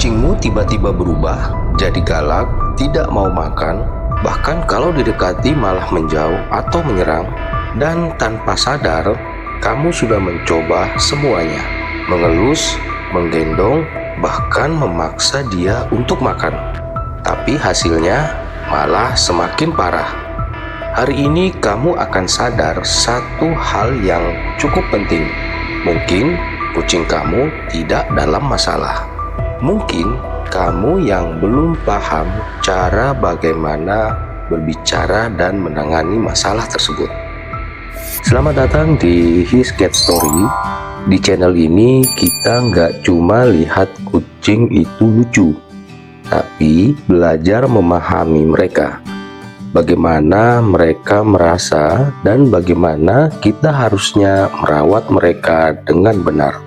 kucingmu tiba-tiba berubah, jadi galak, tidak mau makan, bahkan kalau didekati malah menjauh atau menyerang, dan tanpa sadar, kamu sudah mencoba semuanya, mengelus, menggendong, bahkan memaksa dia untuk makan. Tapi hasilnya malah semakin parah. Hari ini kamu akan sadar satu hal yang cukup penting. Mungkin kucing kamu tidak dalam masalah. Mungkin kamu yang belum paham cara bagaimana berbicara dan menangani masalah tersebut. Selamat datang di His Cat Story. Di channel ini kita nggak cuma lihat kucing itu lucu, tapi belajar memahami mereka. Bagaimana mereka merasa dan bagaimana kita harusnya merawat mereka dengan benar.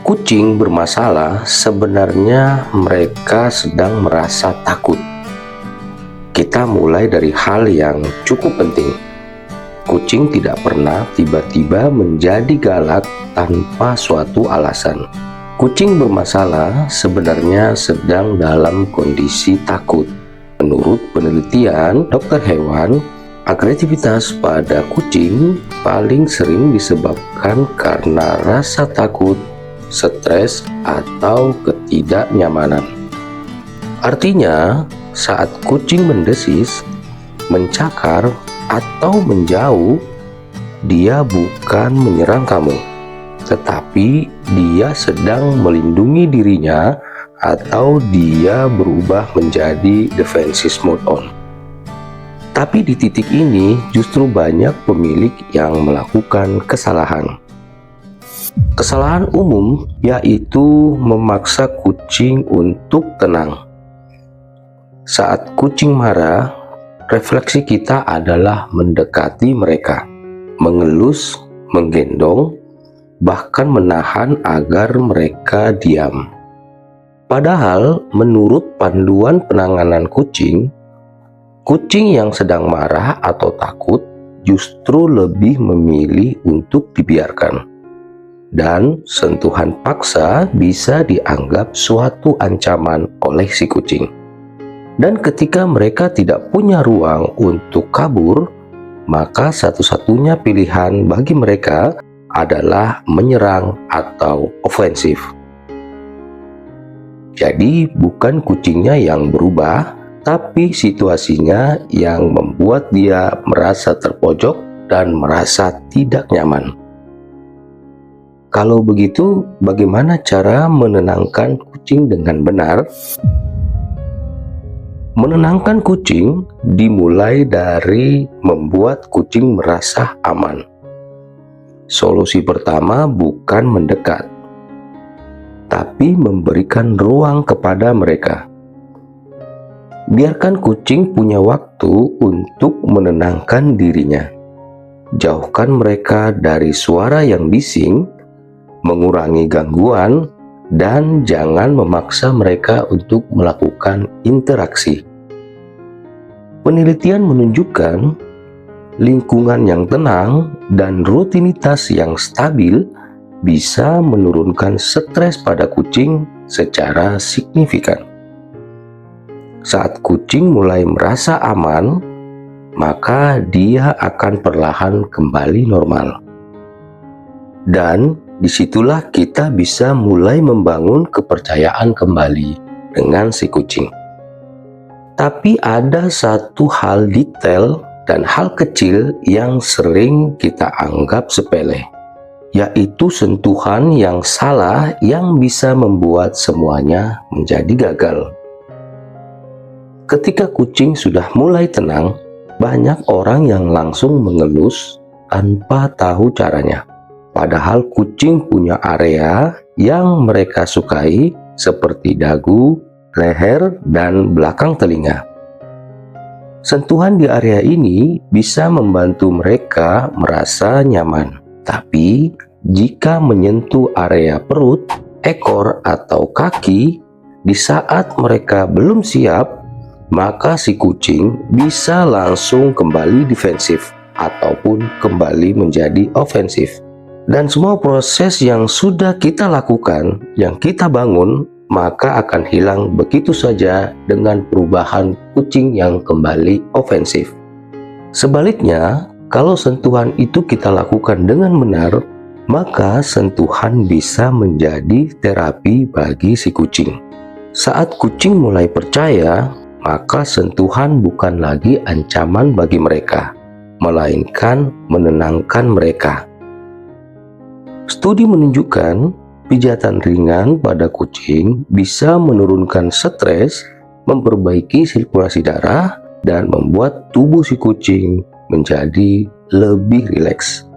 Kucing bermasalah sebenarnya mereka sedang merasa takut. Kita mulai dari hal yang cukup penting. Kucing tidak pernah tiba-tiba menjadi galak tanpa suatu alasan. Kucing bermasalah sebenarnya sedang dalam kondisi takut. Menurut penelitian dokter hewan, agresivitas pada kucing paling sering disebabkan karena rasa takut, stres, atau ketidaknyamanan. Artinya, saat kucing mendesis, mencakar, atau menjauh, dia bukan menyerang kamu, tetapi dia sedang melindungi dirinya atau dia berubah menjadi defensive mode on. Tapi di titik ini justru banyak pemilik yang melakukan kesalahan. Kesalahan umum yaitu memaksa kucing untuk tenang. Saat kucing marah, refleksi kita adalah mendekati mereka, mengelus, menggendong, bahkan menahan agar mereka diam. Padahal menurut panduan penanganan kucing, kucing yang sedang marah atau takut justru lebih memilih untuk dibiarkan. Dan sentuhan paksa bisa dianggap suatu ancaman oleh si kucing. Dan ketika mereka tidak punya ruang untuk kabur, maka satu-satunya pilihan bagi mereka adalah menyerang atau ofensif. Jadi bukan kucingnya yang berubah, tapi situasinya yang membuat dia merasa terpojok dan merasa tidak nyaman. Kalau begitu, bagaimana cara menenangkan kucing dengan benar? Menenangkan kucing dimulai dari membuat kucing merasa aman. Solusi pertama bukan mendekat, tapi memberikan ruang kepada mereka. Biarkan kucing punya waktu untuk menenangkan dirinya. Jauhkan mereka dari suara yang bising, mengurangi gangguan, dan jangan memaksa mereka untuk melakukan interaksi. Penelitian menunjukkan lingkungan yang tenang dan rutinitas yang stabil bisa menurunkan stres pada kucing secara signifikan. Saat kucing mulai merasa aman, maka dia akan perlahan kembali normal. Dan disitulah kita bisa mulai membangun kepercayaan kembali dengan si kucing. Tapi ada satu hal detail dan hal kecil yang sering kita anggap sepele, yaitu sentuhan yang salah yang bisa membuat semuanya menjadi gagal. Ketika kucing sudah mulai tenang, banyak orang yang langsung mengelus tanpa tahu caranya. Padahal kucing punya area yang mereka sukai seperti dagu, leher, dan belakang telinga. Sentuhan di area ini bisa membantu mereka merasa nyaman. Tapi jika menyentuh area perut, ekor, atau kaki di saat mereka belum siap, maka si kucing bisa langsung kembali defensif ataupun kembali menjadi ofensif. Dan semua proses yang sudah kita lakukan, yang kita bangun, maka akan hilang begitu saja dengan perubahan kucing yang kembali ofensif. Sebaliknya, kalau sentuhan itu kita lakukan dengan benar, maka sentuhan bisa menjadi terapi bagi si kucing. Saat kucing mulai percaya, maka sentuhan bukan lagi ancaman bagi mereka, melainkan menenangkan mereka. Studi menunjukkan pijatan ringan pada kucing bisa menurunkan stres, memperbaiki sirkulasi darah, dan membuat tubuh si kucing menjadi lebih rileks.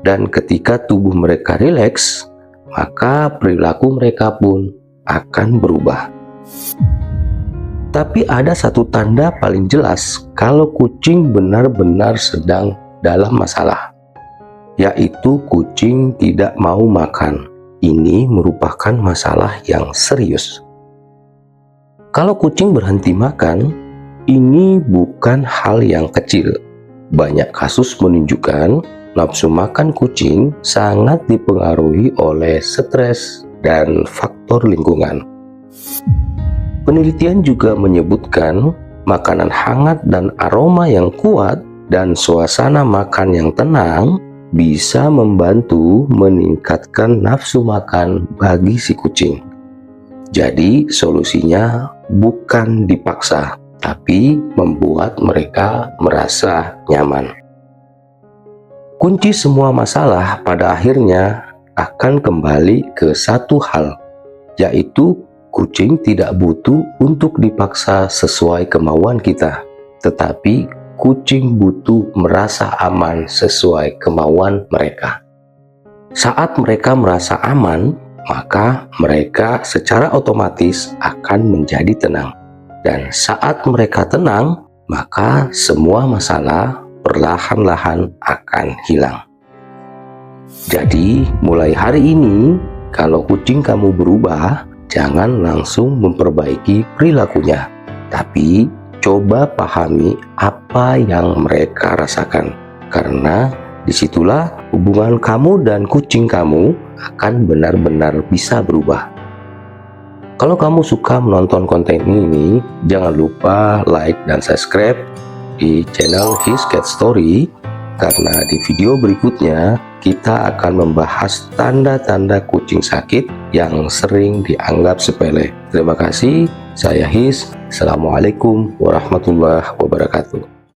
Dan ketika tubuh mereka rileks, maka perilaku mereka pun akan berubah. Tapi ada satu tanda paling jelas kalau kucing benar-benar sedang dalam masalah, yaitu kucing tidak mau makan. Ini merupakan masalah yang serius. Kalau kucing berhenti makan, ini bukan hal yang kecil. Banyak kasus menunjukkan nafsu makan kucing sangat dipengaruhi oleh stres dan faktor lingkungan. Penelitian juga menyebutkan makanan hangat dan aroma yang kuat dan suasana makan yang tenang bisa membantu meningkatkan nafsu makan bagi si kucing. Jadi solusinya bukan dipaksa, tapi membuat mereka merasa nyaman. Kunci semua masalah pada akhirnya akan kembali ke satu hal, yaitu kucing tidak butuh untuk dipaksa sesuai kemauan kita, tetapi kucing butuh merasa aman sesuai kemauan mereka. Saat mereka merasa aman, maka mereka secara otomatis akan menjadi tenang. Dan saat mereka tenang, maka semua masalah perlahan-lahan akan hilang. Jadi, mulai hari ini, kalau kucing kamu berubah, jangan langsung memperbaiki perilakunya, tapi coba pahami apa yang mereka rasakan, karena disitulah hubungan kamu dan kucing kamu akan benar-benar bisa berubah. Kalau kamu suka menonton konten ini, jangan lupa like dan subscribe di channel His Cat Story, karena di video berikutnya kita akan membahas tanda-tanda kucing sakit yang sering dianggap sepele. Terima kasih, saya His. Assalamualaikum warahmatullahi wabarakatuh.